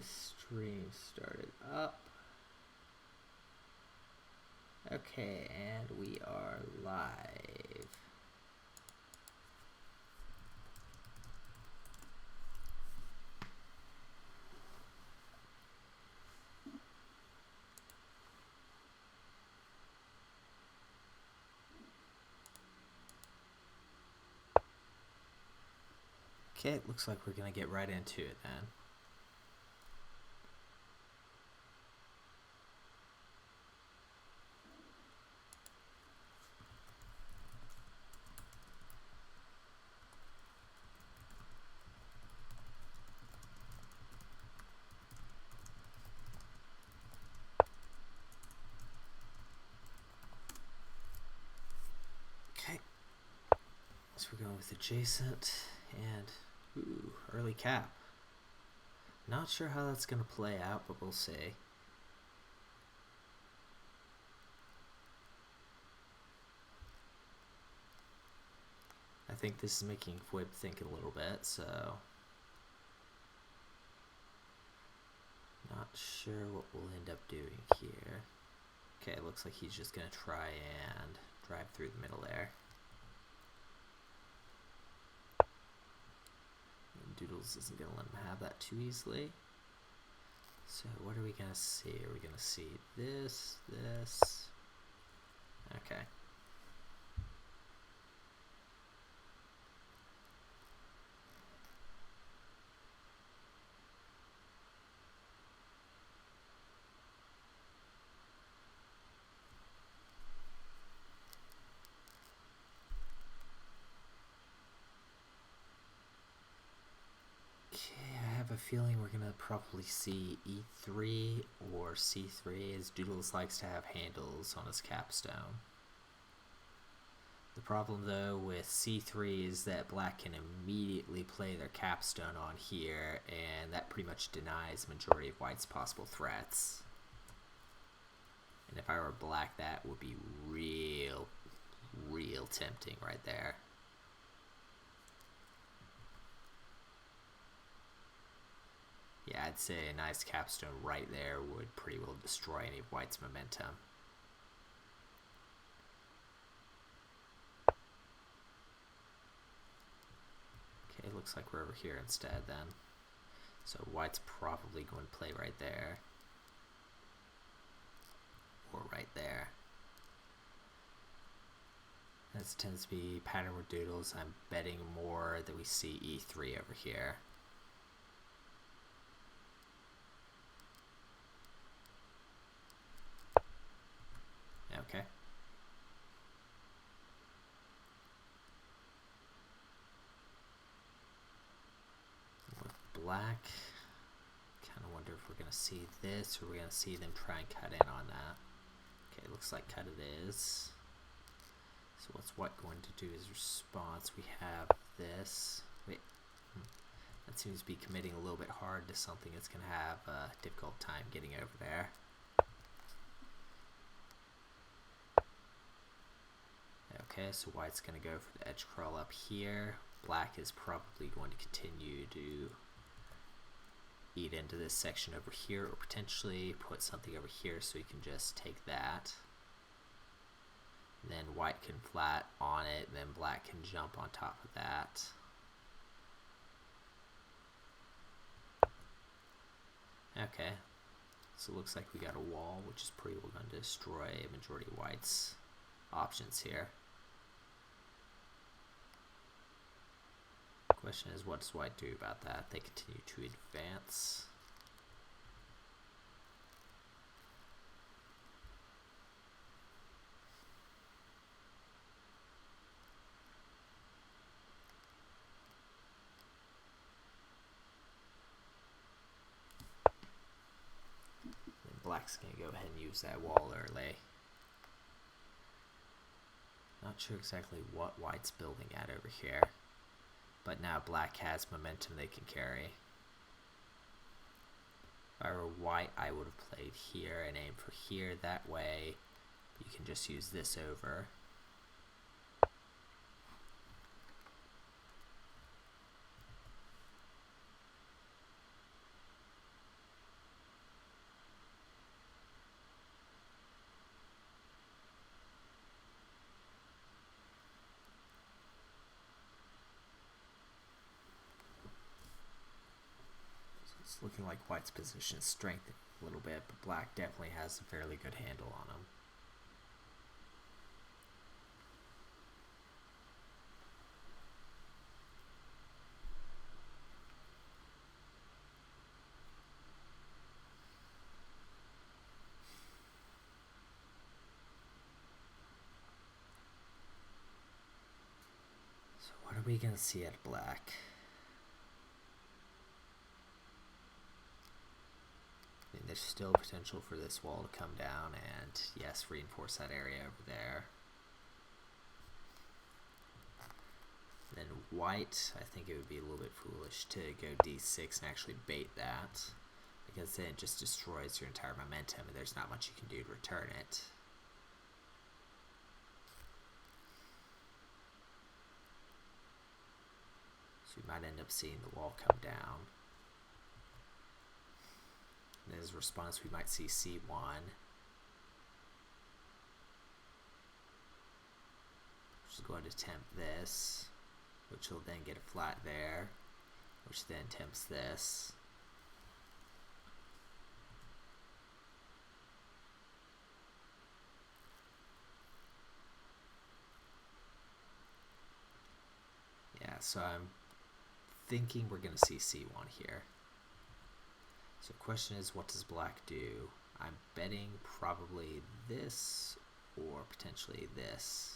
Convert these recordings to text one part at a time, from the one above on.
stream started up. Okay, and we are live. Okay, it looks like we're gonna get right into it then. Okay, so we're going with adjacent and early cap. Not sure how that's gonna play out, but we'll see. I think this is making fwwwwwibib think a little bit, so not sure what we'll end up doing here. Okay, it looks like he's just gonna try and drive through the middle there. And Doodles isn't gonna let him have that too easily. So what are we gonna see? Are we gonna see this? Okay. I have a feeling we're gonna probably see E3 or C3, as Doodles likes to have handles on his capstone. The problem though with C3 is that black can immediately play their capstone on here, and that pretty much denies majority of white's possible threats. And if I were black, that would be real tempting right there. Yeah, I'd say a nice capstone right there would pretty well destroy any of white's momentum. Okay, looks like we're over here instead then. So white's probably going to play right there. Or right there. This tends to be pattern with Doodles. I'm betting more that we see E3 over here. Okay. With black, kind of wonder if we're going to see this or we're going to see them try and cut in on that. Okay, looks like cut it is. So what's white going to do as response? We have this. Wait, that seems to be committing a little bit hard to something that's going to have a difficult time getting over there. Okay, so white's going to go for the edge crawl up here. Black is probably going to continue to eat into this section over here, or potentially put something over here so he can just take that. And then white can flat on it, and then black can jump on top of that. Okay, so it looks like we got a wall, which is pretty well going to destroy a majority of white's options here. Question is, what does white do about that? They continue to advance. Then black's going to go ahead and use that wall early. Not sure exactly what white's building at over here. But now black has momentum they can carry. If I were white, I would have played here and aimed for here. That way, you can just use this over. It's looking like white's position is strengthened a little bit, but black definitely has a fairly good handle on him. So what are we going to see at black? I mean, there's still potential for this wall to come down and, yes, reinforce that area over there. Then white, I think it would be a little bit foolish to go d6 and actually bait that, because then it just destroys your entire momentum and there's not much you can do to return it. So we might end up seeing the wall come down. And as a response, we might see c1. Which is going to tempt this, which will then get a flat there, which then tempts this. Yeah, so I'm thinking we're going to see c1 here. So the question is, what does black do? I'm betting probably this or potentially this.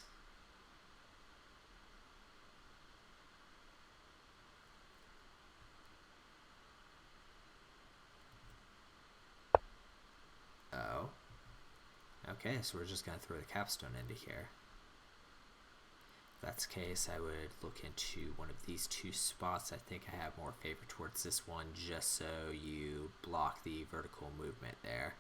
Oh. Okay, so we're just going to throw the capstone into here. If that's the case, I would look into one of these two spots. I think I have more favor towards this one, just so you block the vertical movement there.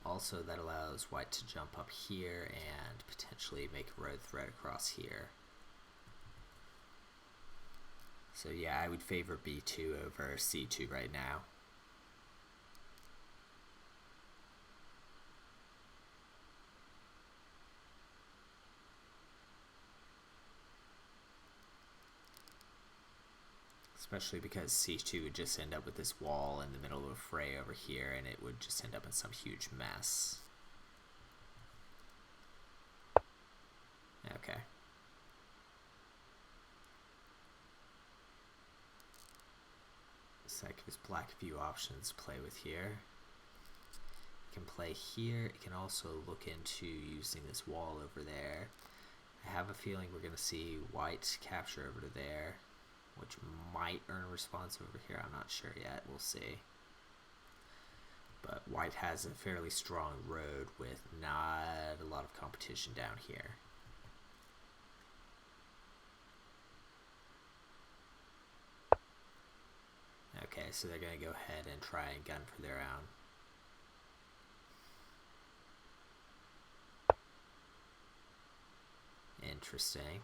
Also, that allows white to jump up here and potentially make a road thread across here. So yeah, I would favor b2 over c2 right now. Especially because c2 would just end up with this wall in the middle of a fray over here, and it would just end up in some huge mess. Okay. So that gives black a few options to play with here. It can play here. It can also look into using this wall over there. I have a feeling we're going to see white capture over to there, which might earn a response over here. I'm not sure yet. We'll see. But white has a fairly strong road with not a lot of competition down here. Okay, so they're going to go ahead and try and gun for their own. Interesting.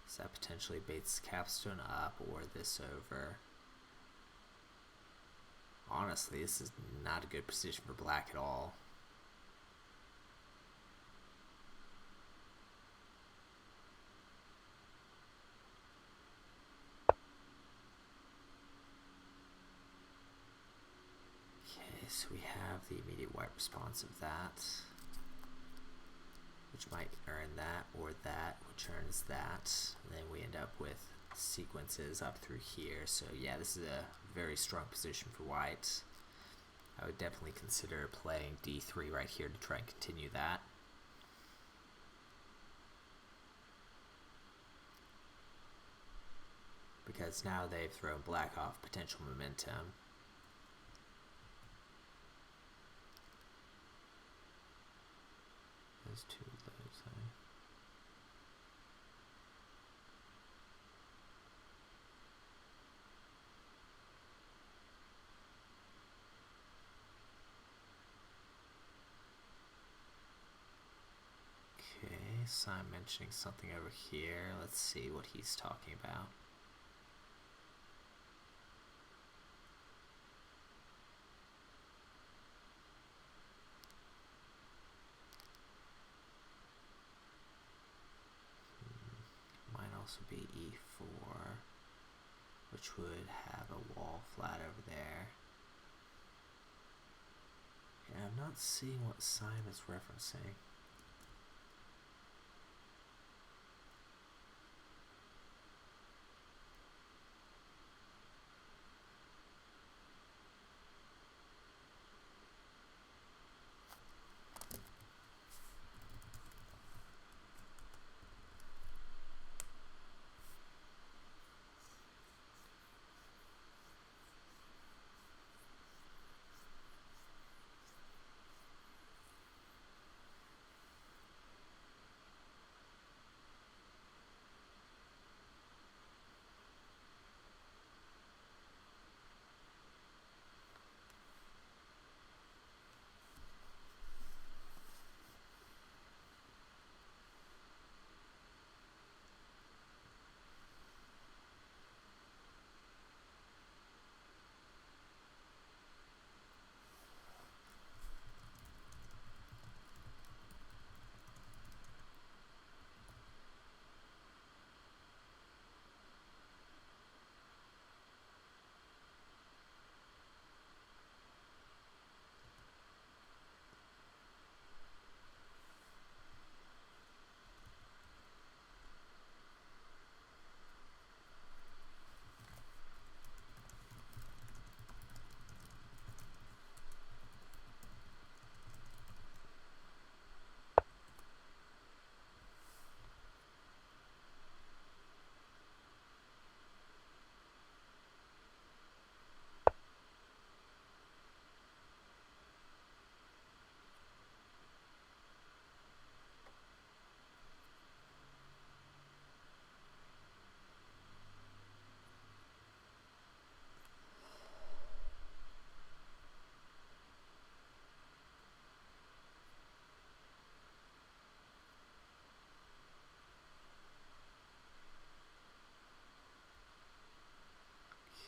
So that potentially baits capstone up or this over. Honestly, this is not a good position for black at all. Okay, so we have the immediate white response of that, which might earn that, or that, which earns that. And then we end up with sequences up through here. So yeah, this is a very strong position for white. I would definitely consider playing d3 right here to try and continue that. Because now they've thrown black off potential momentum. Those two of those, sign mentioning something over here. Let's see what he's talking about. Might also be E4, which would have a wall flat over there. Yeah, I'm not seeing what sign it's referencing.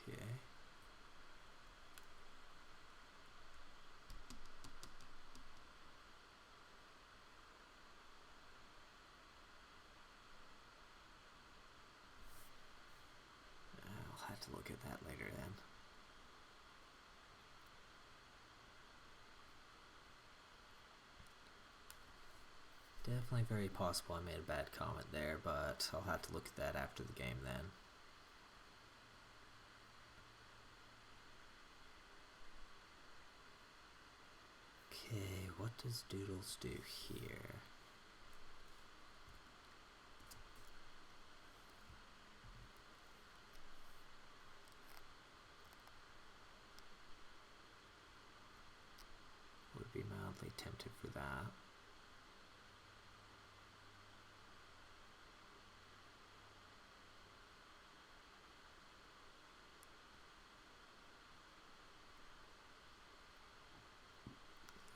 Okay. I'll have to look at that later then. Definitely very possible I made a bad comment there, but I'll have to look at that after the game then. Okay, what does Doodles do here? Would be mildly tempted for that.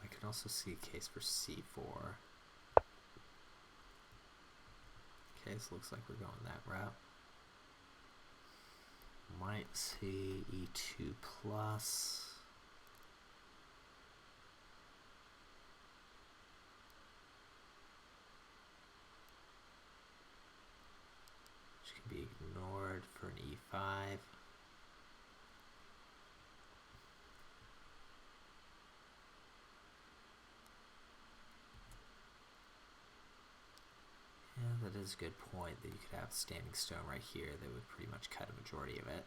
I can also see a case for C4. Okay, so looks like we're going that route. Might see E2 plus. Which can be ignored for an E5. Yeah, that is a good point that you could have a standing stone right here that would pretty much cut a majority of it.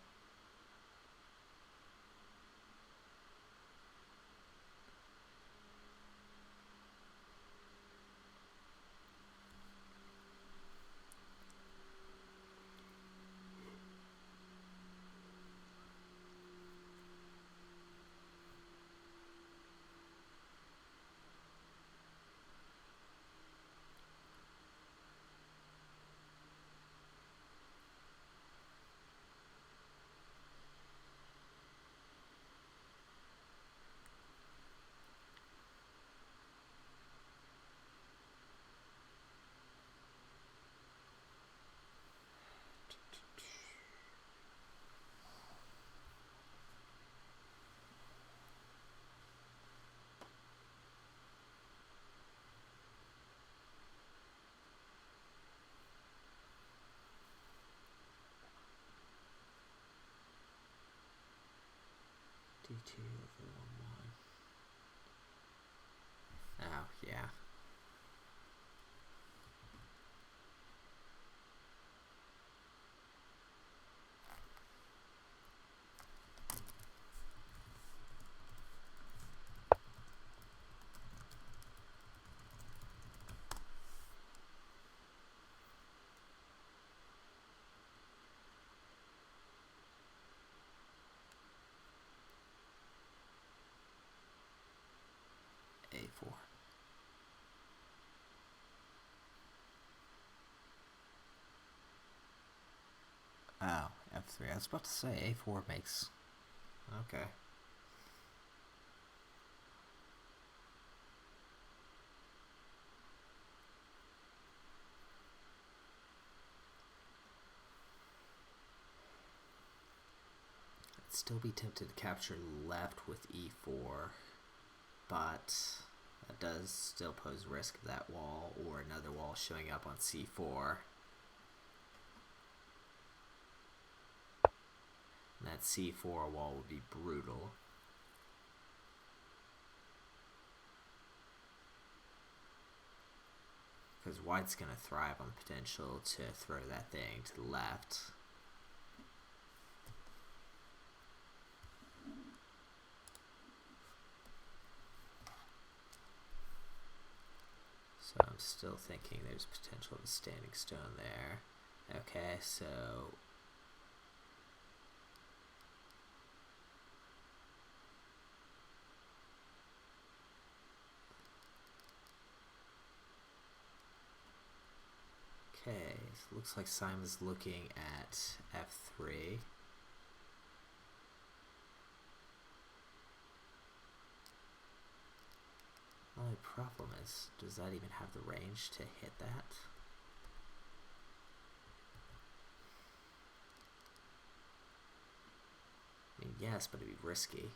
2 over 1, 1. Oh, yeah. A4. Oh, F3. I was about to say A4 makes... Okay. I'd still be tempted to capture left with E4, but that does still pose risk of that wall or another wall showing up on C4. And that C4 wall would be brutal. Because white's going to thrive on the potential to throw that thing to the left. So I'm still thinking there's potential of a standing stone there. Okay, so... Okay, so looks like Simon's looking at F3. The only problem is, does that even have the range to hit that? I mean, yes, but it'd be risky.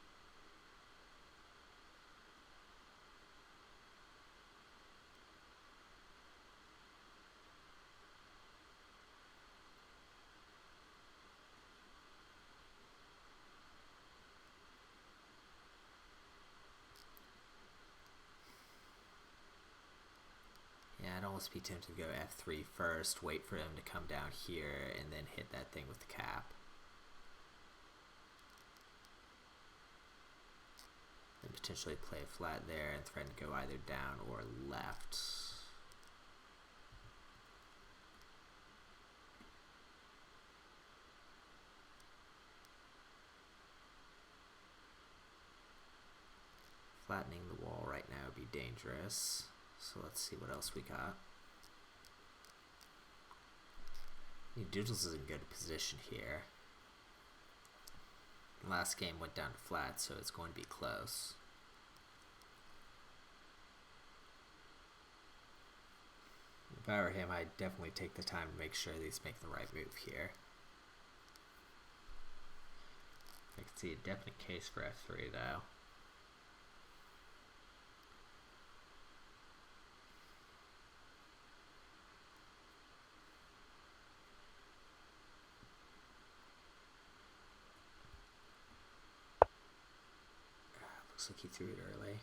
I'd almost be tempted to go F3 first, wait for him to come down here, and then hit that thing with the cap. And potentially play a flat there and threaten to go either down or left. Flattening the wall right now would be dangerous. So let's see what else we got. Doodles is in good position here. Last game went down to flat, so it's going to be close. If I were him, I'd definitely take the time to make sure these make the right move here. I can see a definite case for F3 though. Looks like he threw it early.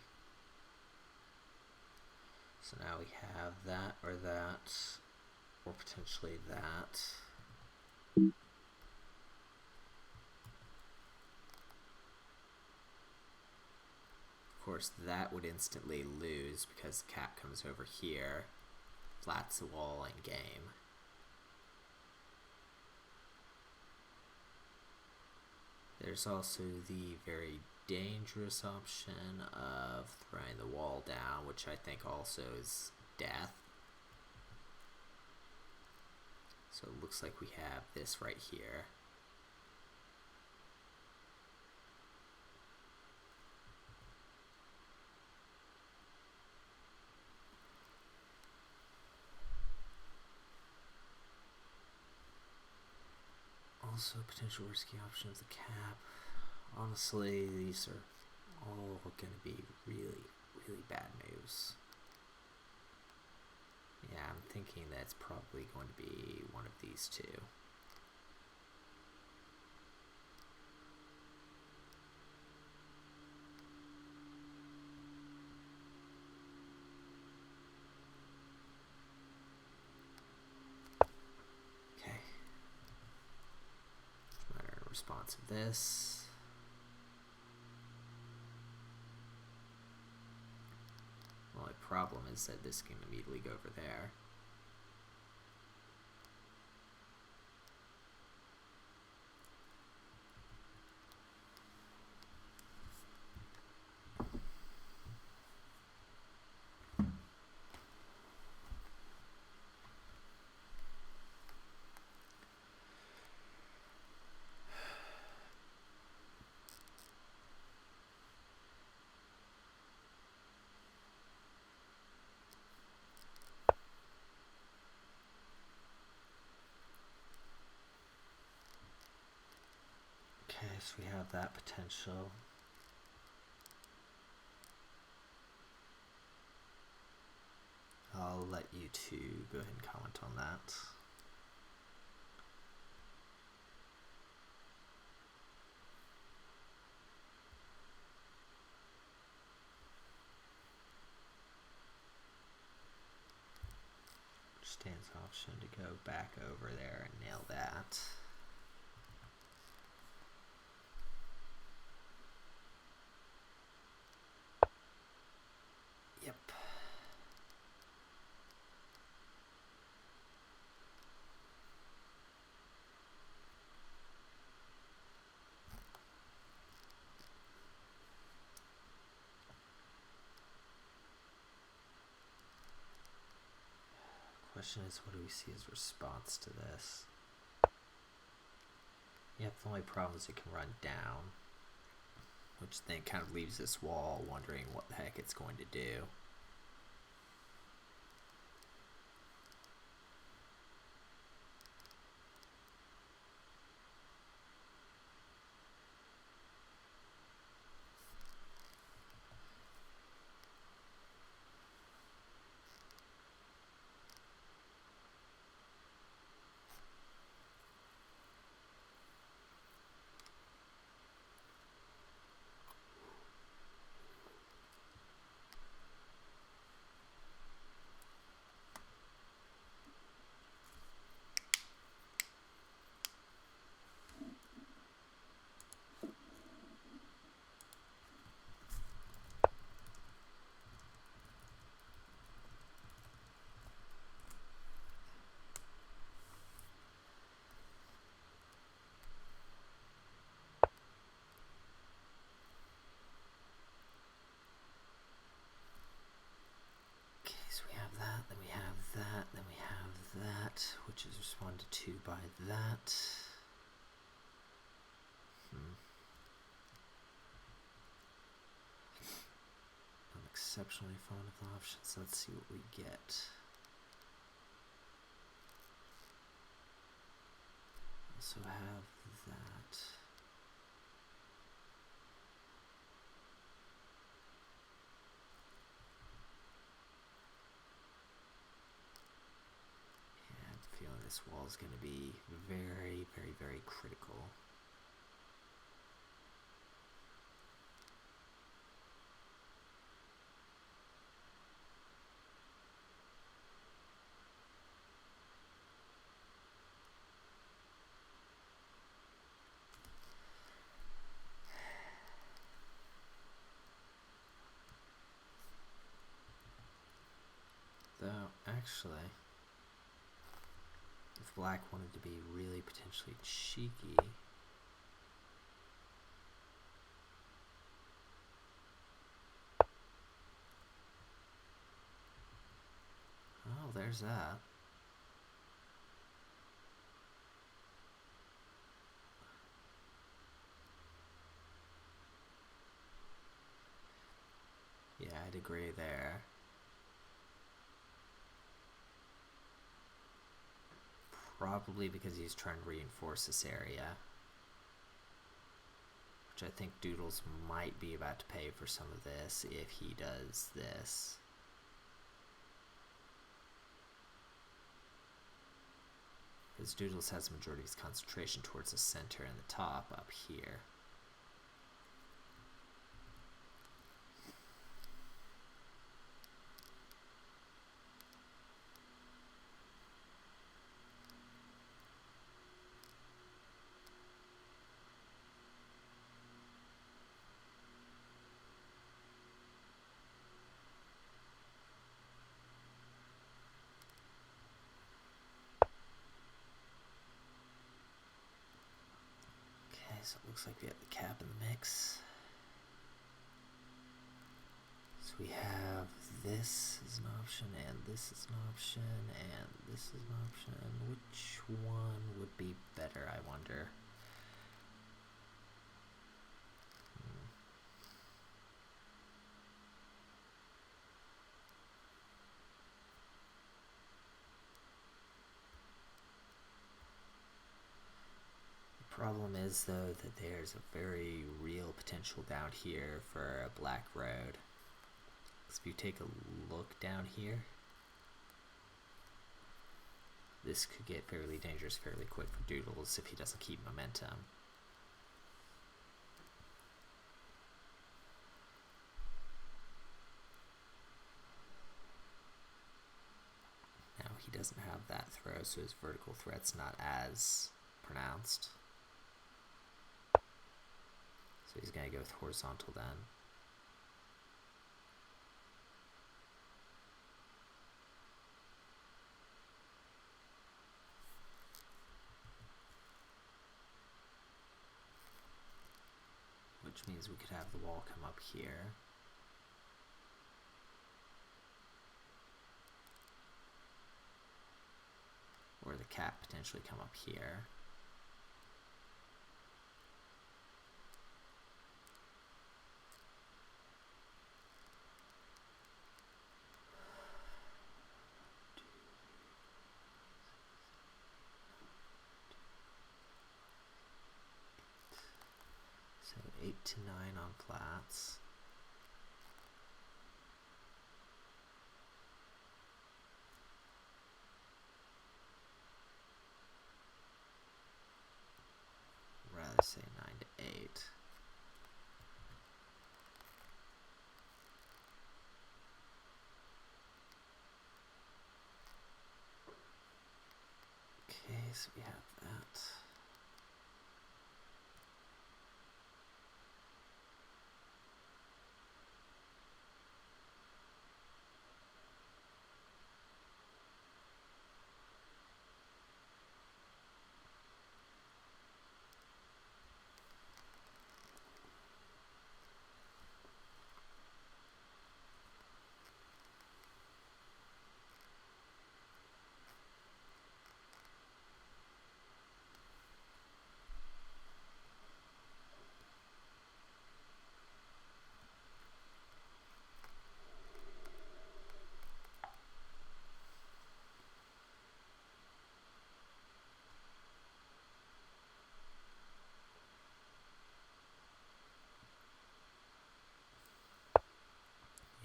So now we have that, or potentially that. Of course, that would instantly lose because the cap comes over here, flats the wall, and game. There's also the very dangerous option of throwing the wall down, which I think also is death. So it looks like we have this right here. Also, potential risky option of the cap. Honestly, these are all going to be really, really bad moves. Yeah, I'm thinking that's probably going to be one of these two. response of this. The only problem is that this can immediately go over there. Okay, so we have that potential. I'll let you two go ahead and comment on that. Stands option to go back over there and nail that. Yep. Question is, what do we see as response to this? Yep, the only problem is it can run down, which then kind of leaves this wall wondering what the heck it's going to do. Which is responded to by that. I'm exceptionally fond of the options. Let's see what we get. Also have that. This wall is going to be very, very, very critical. Though, actually, if black wanted to be really potentially cheeky, oh, there's that. Yeah, I'd agree there. Probably because he's trying to reinforce this area, which I think Doodles might be about to pay for some of this if he does this. Because Doodles has the majority of his concentration towards the center and the top up here. so it looks like we have the cap in the mix. So we have this is an option, and this is an option, and this is an option. Which one would be better, I wonder? The problem is, though, that there's a very real potential down here for a black road. So if you take a look down here, this could get fairly dangerous fairly quick for Doodles if he doesn't keep momentum. Now he doesn't have that throw, so his vertical threat's not as pronounced. So he's going to go with horizontal then. Which means we could have the wall come up here. Or the cap potentially come up here. So 8 to 9 on flats. Rather say 9 to 8. Okay, so we have that.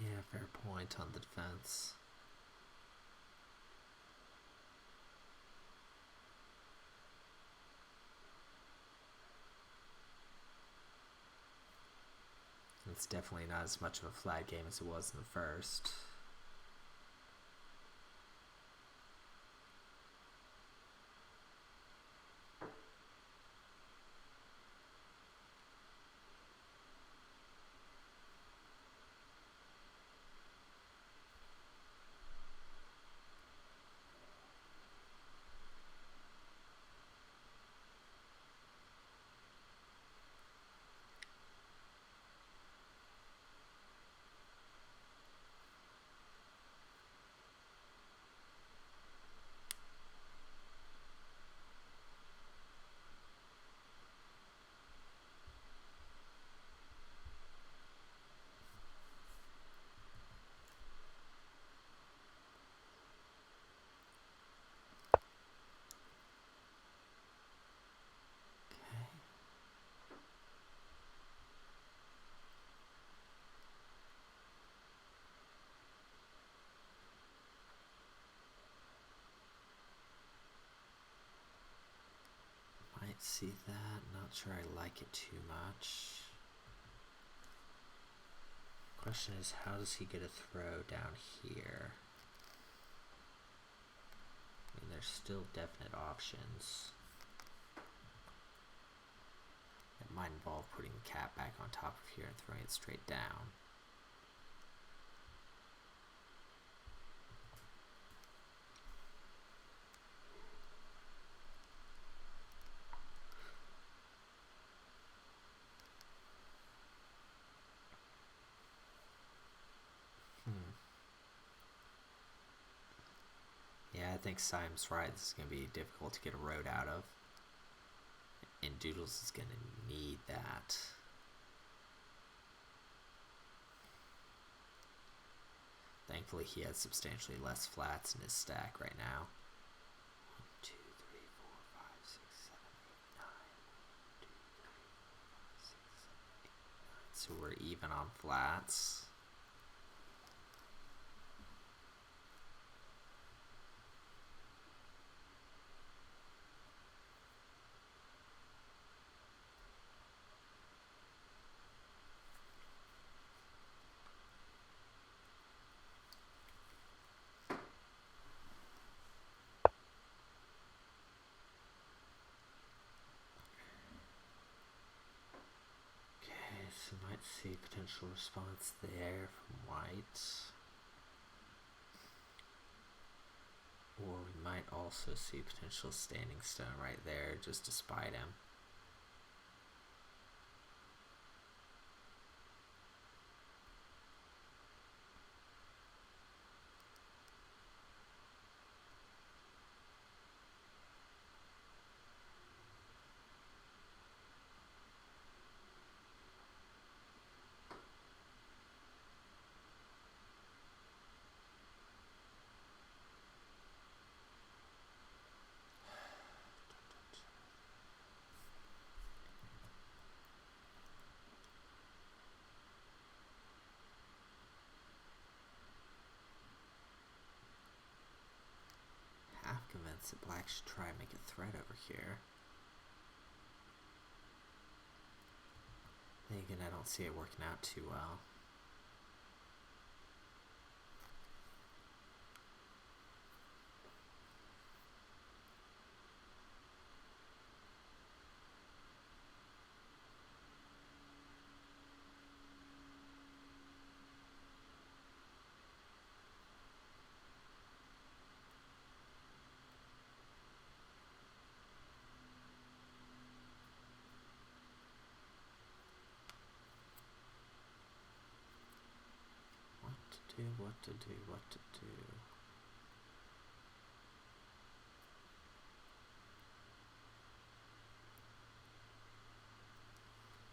Yeah, fair point on the defense. It's definitely not as much of a flat game as it was in the first. Might see that, not sure I like it too much. Question is, how does he get a throw down here? I mean, there's still definite options. It might involve putting the cap back on top of here and throwing it straight down. think Simon's right. This is going to be difficult to get a road out of. And Doodles is going to need that. Thankfully, he has substantially less flats in his stack right now. 1, 2, 3, 4, 5, 6, 7, 8, 9. 1, 2, 3, 4, 5, 6, 7, 8, 9. So we're even on flats. So might see potential response there from white. Or we might also see potential standing stone right there just to spite him. Convinced that black should try and make a threat over here. Then again, I don't see it working out too well. What to do.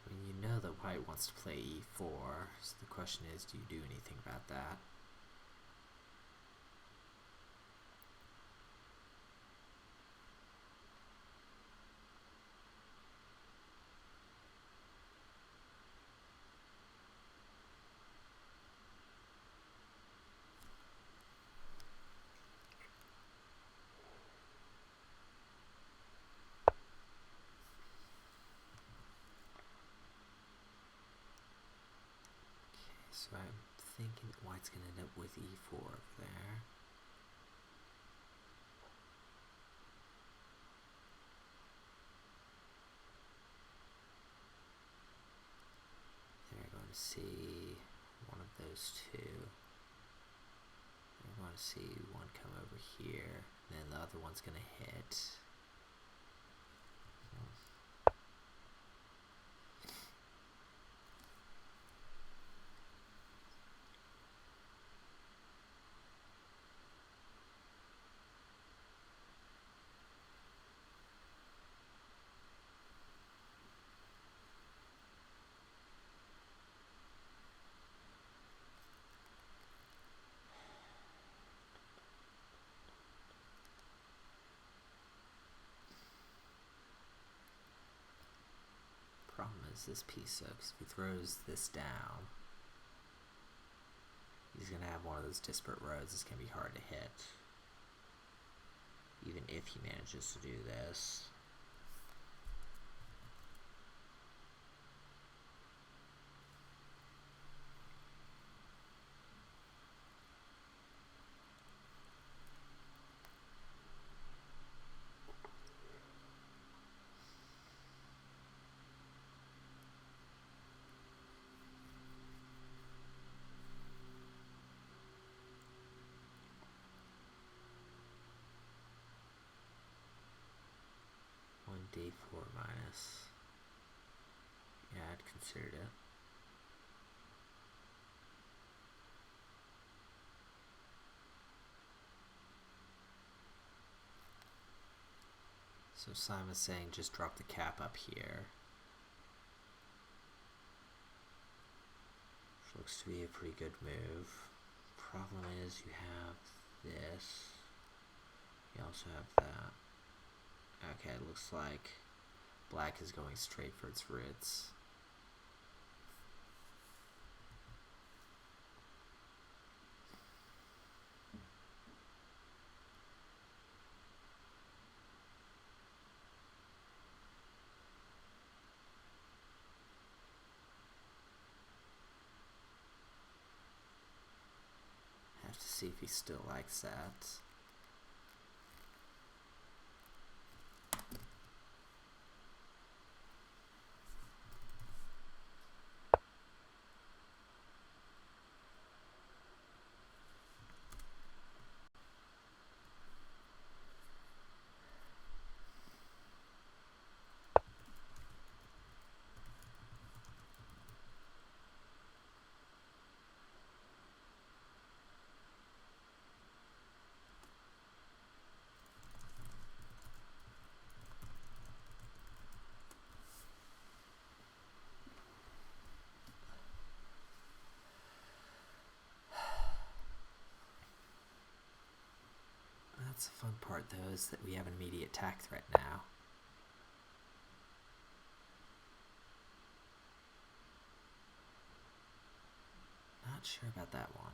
I mean, you know that white wants to play e4, so the question is, do you do anything about that? So I'm thinking that white's going to end up with e4 over there. They're going to see one of those two. They're going to see one come over here, and then the other one's going to hit. Problem is this piece though, because if he throws this down, he's going to have one of those disparate roads. It's going to be hard to hit, even if he manages to do this. D4 minus. Yeah, I'd considered it. So Simon's saying just drop the cap up here. Which looks to be a pretty good move. Problem is you have this. You also have that. Okay, it looks like black is going straight for its roots. Have to see if he still likes that. That's the fun part though, is that we have an immediate attack threat now. Not sure about that one.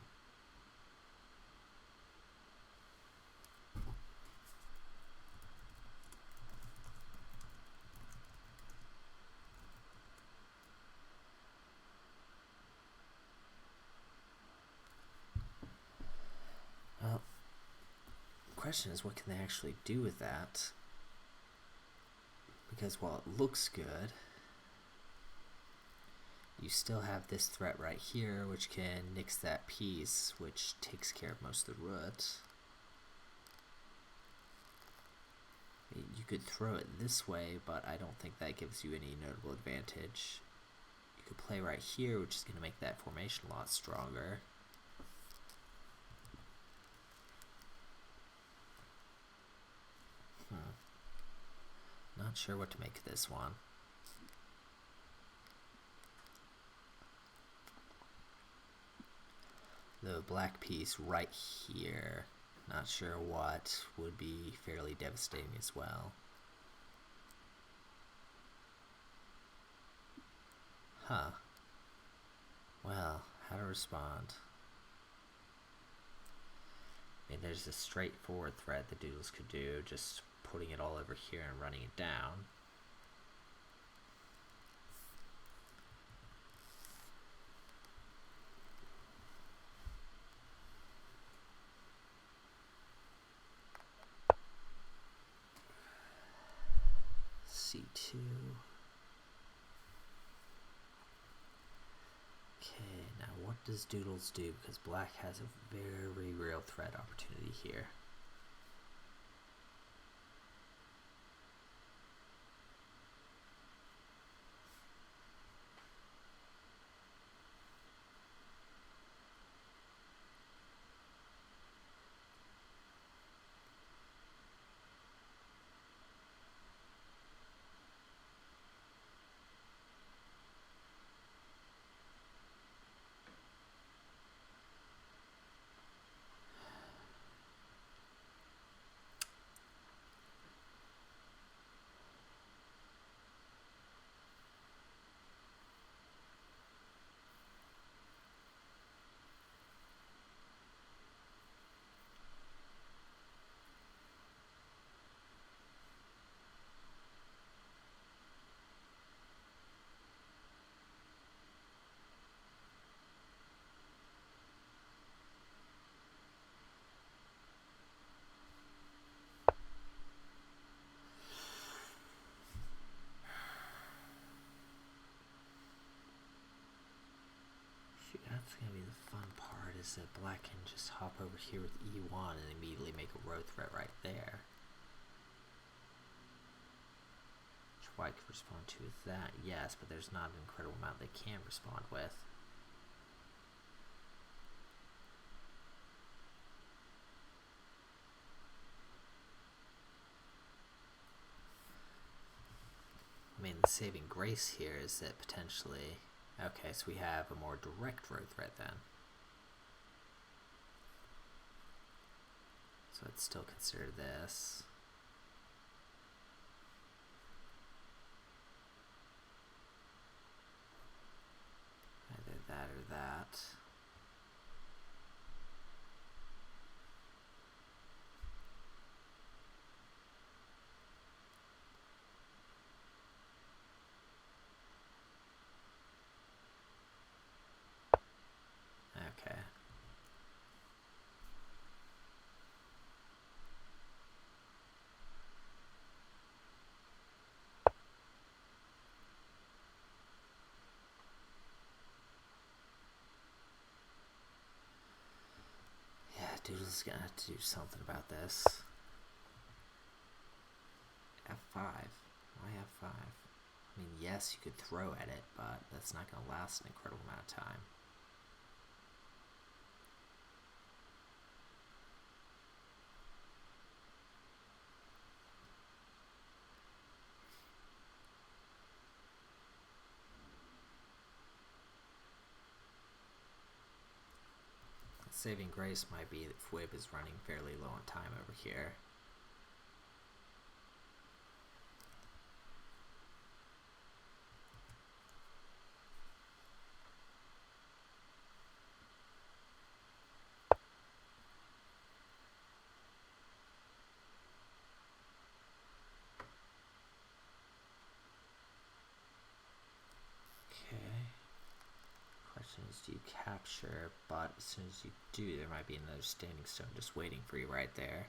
Well, the question is, what can they actually do with that? Because while it looks good, you still have this threat right here, which can nix that piece, which takes care of most of the root. You could throw it this way, but I don't think that gives you any notable advantage. You could play right here, which is going to make that formation a lot stronger. Not sure what to make of this one. The black piece right here, not sure what would be fairly devastating as well. Huh. Well, how to respond? I mean, there's a straightforward threat the Doodles could do, just putting it all over here and running it down. C2. Okay, now what does Doodles do? Because black has a very real threat opportunity here. That's going to be the fun part, is that black can just hop over here with E1 and immediately make a row threat right there. Which white can respond to with that, yes, but there's not an incredible amount they can respond with. the saving grace here is that potentially... Okay, so we have a more direct road threat then. So I'd still consider this. Either that or that. Okay. Yeah, Doodles is gonna have to do something about this. F5. Why F5? I mean, yes, you could throw at it, but that's not gonna last an incredible amount of time. Saving grace might be that fwwwwwibib is running fairly low on time over here. Okay. Question is, do you capture? But as soon as you do, there might be another standing stone just waiting for you right there.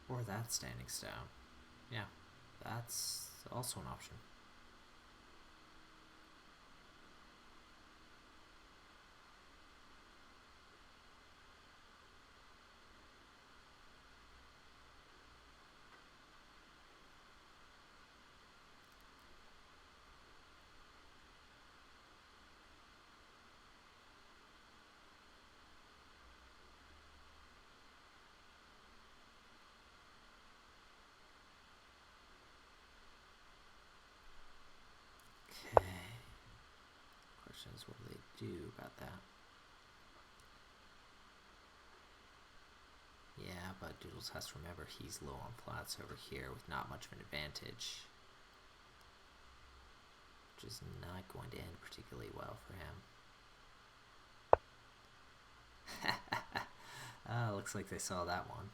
Or that standing stone. Yeah, that's also an option. Okay. Question is, what do they do about that? Yeah, but Doodles has to remember he's low on flats over here with not much of an advantage. Which is not going to end particularly well for him. Looks like they saw that one.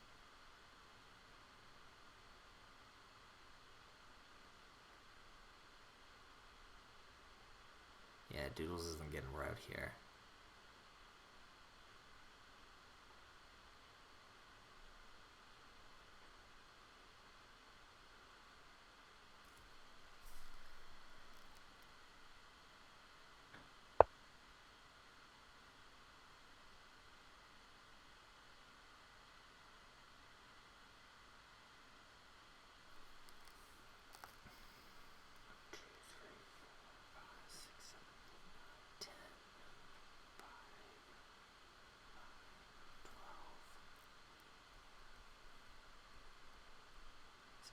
Yeah, Doodles isn't getting rode here.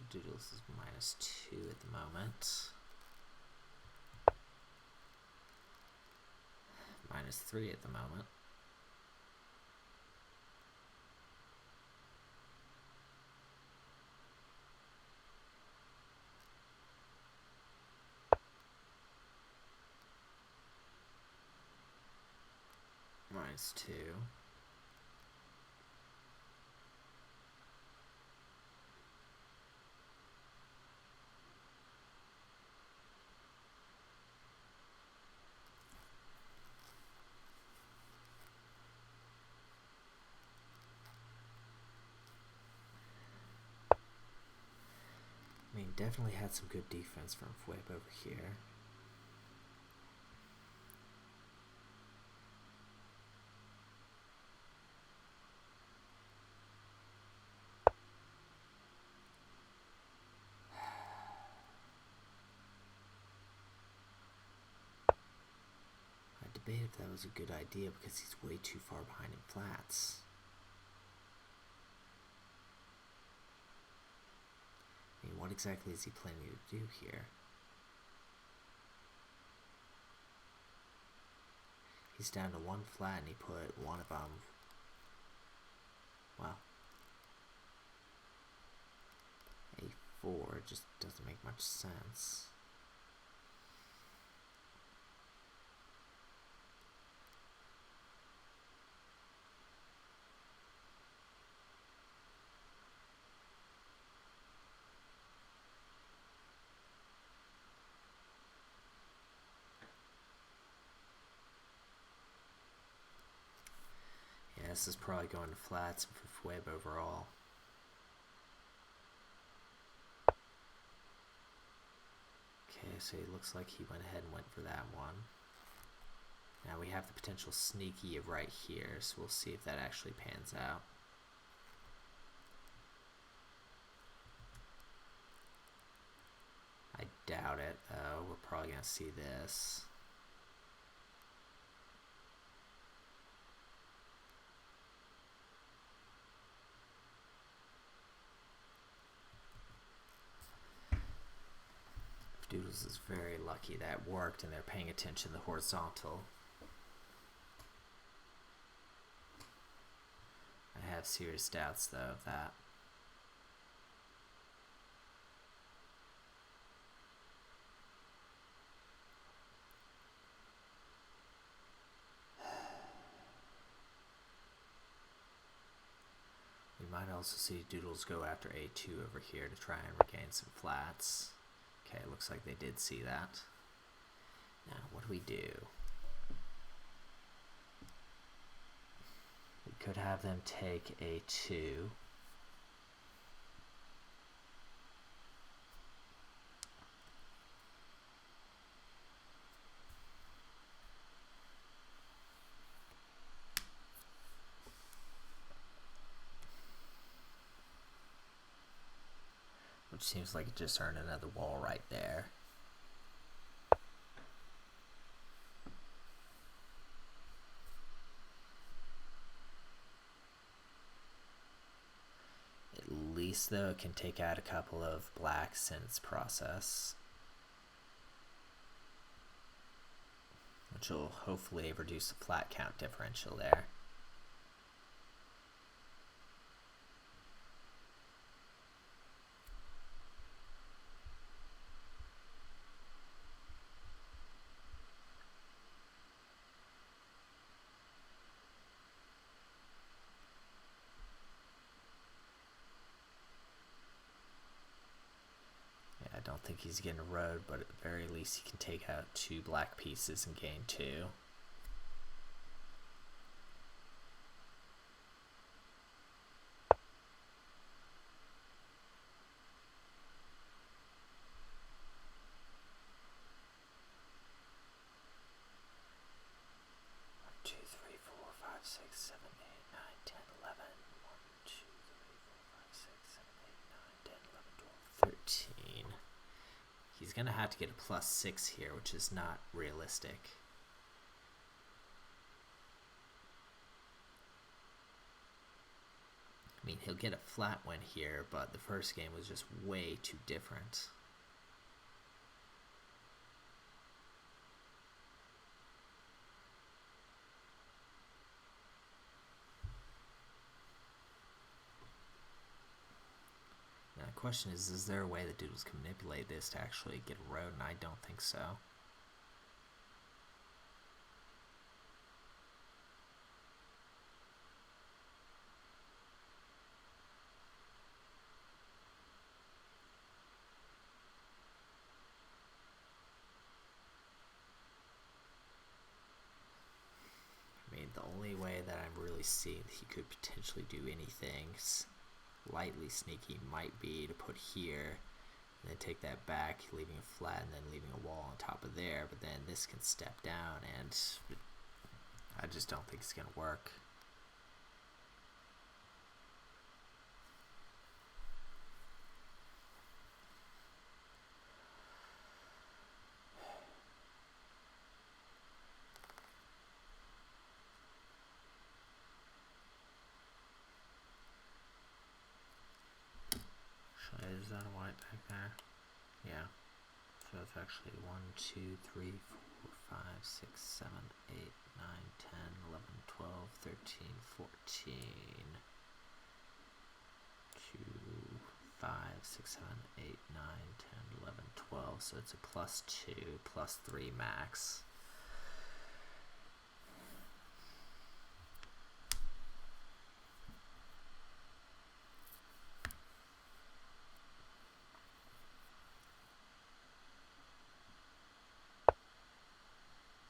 Doodles is -2 at the moment. -3 at the moment. -2. I mean, definitely had some good defense from fwwwwwibib over here. I debated if that was a good idea because he's way too far behind in flats. I mean, what exactly is he planning to do here? He's down to one flat and he put one of them. Well, A4 just doesn't make much sense. Yeah, this is probably going to flats for fwwwwwib overall. Okay, so it looks like he went ahead and went for that one. Now we have the potential sneaky of right here, so we'll see if that actually pans out. I doubt it, though. We're probably going to see this. Doodles is very lucky that worked and they're paying attention to the horizontal. I have serious doubts, though, of that. We might also see Doodles go after A2 over here to try and regain some flats. Okay, looks like they did see that. Now, what do we do? We could have them take A2. Which seems like it just earned another wall right there. At least, though, it can take out a couple of blacks in its process, which will hopefully reduce the flat count differential there. I don't think he's getting a road, but at the very least he can take out 2 black pieces and gain 2. He's going to have to get a +6 here, which is not realistic. I mean, he'll get a flat win here, but the first game was just way too different. Now the question is there a way that Doodles can manipulate this to actually get a road? And I don't think so. I mean, the only way that I'm really seeing that he could potentially do anything lightly sneaky might be to put here and then take that back, leaving it flat, and then leaving a wall on top of there. But then this can step down, and I just don't think it's going to work. Is that a white back there? Yeah. So it's actually 1, 2, 3, 4, 5, 6, 7, 8, 9, 10, 11, 12, 13, 14. 2, 5, 6, 7, 8, 9, 10, 11, 12. So it's a plus 2, plus 3 max.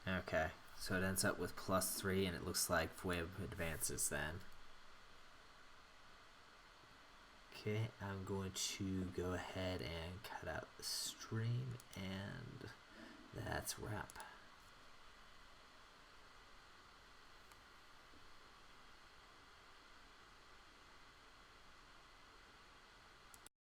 Okay, so it ends up with plus 3, and it looks like fwwwwwib advances then. Okay, I'm going to go ahead and cut out the stream, and that's wrap.